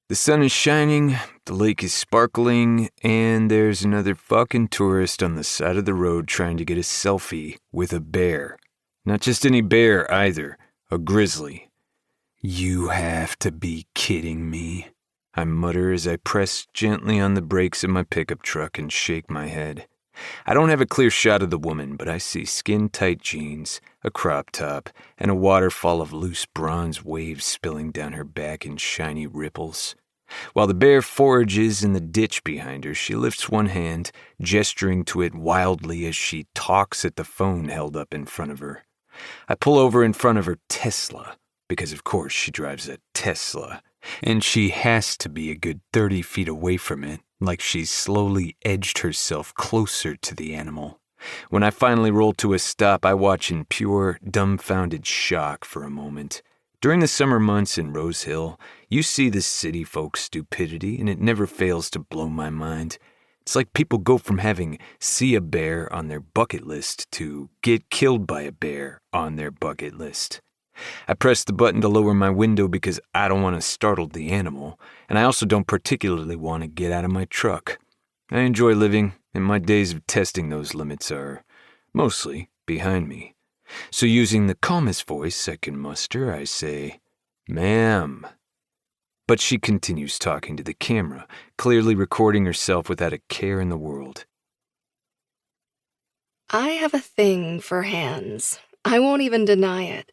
The sun is shining, the lake is sparkling, and there's another fucking tourist on the side of the road trying to get a selfie with a bear. Not just any bear either, a grizzly. You have to be kidding me, I mutter as I press gently on the brakes of my pickup truck and shake my head. I don't have a clear shot of the woman, but I see skin-tight jeans, a crop top, and a waterfall of loose bronze waves spilling down her back in shiny ripples. While the bear forages in the ditch behind her, she lifts one hand, gesturing to it wildly as she talks at the phone held up in front of her. I pull over in front of her Tesla, because of course she drives a Tesla, and she has to be a good 30 feet away from it, like she's slowly edged herself closer to the animal. When I finally roll to a stop, I watch in pure, dumbfounded shock for a moment. During the summer months in Rose Hill, you see the city folks' stupidity, and it never fails to blow my mind. It's like people go from having see a bear on their bucket list to get killed by a bear on their bucket list. I press the button to lower my window because I don't want to startle the animal, and I also don't particularly want to get out of my truck. I enjoy living, and my days of testing those limits are mostly behind me. So using the calmest voice I can muster, I say, "Ma'am." But she continues talking to the camera, clearly recording herself without a care in the world. I have a thing for hands. I won't even deny it.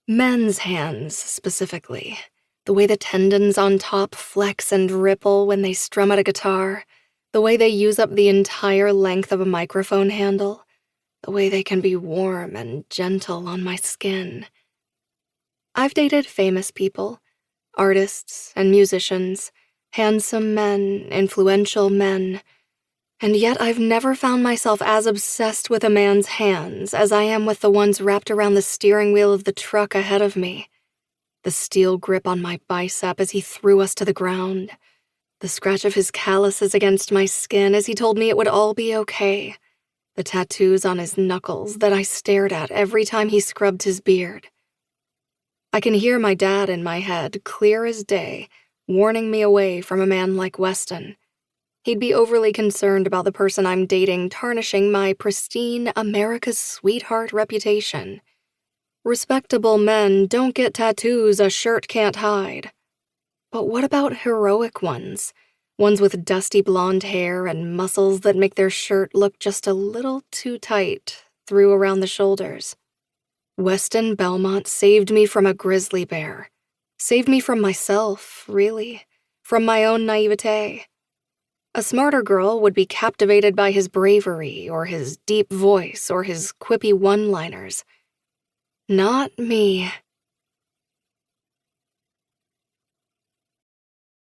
Men's hands, specifically. The way the tendons on top flex and ripple when they strum at a guitar. The way they use up the entire length of a microphone handle. The way they can be warm and gentle on my skin. I've dated famous people, artists and musicians, handsome men, influential men, and yet I've never found myself as obsessed with a man's hands as I am with the ones wrapped around the steering wheel of the truck ahead of me. The steel grip on my bicep as he threw us to the ground. The scratch of his calluses against my skin as he told me it would all be okay. The tattoos on his knuckles that I stared at every time he scrubbed his beard. I can hear my dad in my head, clear as day, warning me away from a man like Weston. He'd be overly concerned about the person I'm dating tarnishing my pristine America's sweetheart reputation. Respectable men don't get tattoos a shirt can't hide. But what about heroic ones? Ones with dusty blonde hair and muscles that make their shirt look just a little too tight, through around the shoulders. Weston Belmont saved me from a grizzly bear. Saved me from myself, really. From my own naivete. A smarter girl would be captivated by his bravery, or his deep voice, or his quippy one-liners. Not me.